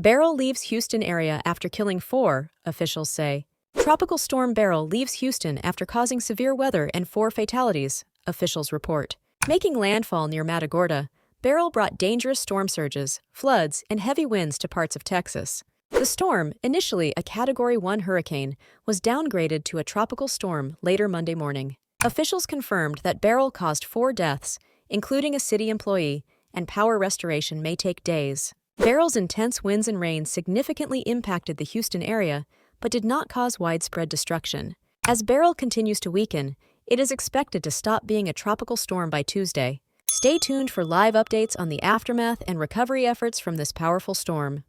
Beryl leaves Houston area after killing 4, officials say. Tropical Storm Beryl leaves Houston after causing severe weather and 4 fatalities, officials report. Making landfall near Matagorda, Beryl brought dangerous storm surges, floods, and heavy winds to parts of Texas. The storm, initially a Category 1 hurricane, was downgraded to a tropical storm later Monday morning. Officials confirmed that Beryl caused 4 deaths, including a city employee, and power restoration may take days. Beryl's intense winds and rain significantly impacted the Houston area, but did not cause widespread destruction. As Beryl continues to weaken, it is expected to stop being a tropical storm by Tuesday. Stay tuned for live updates on the aftermath and recovery efforts from this powerful storm.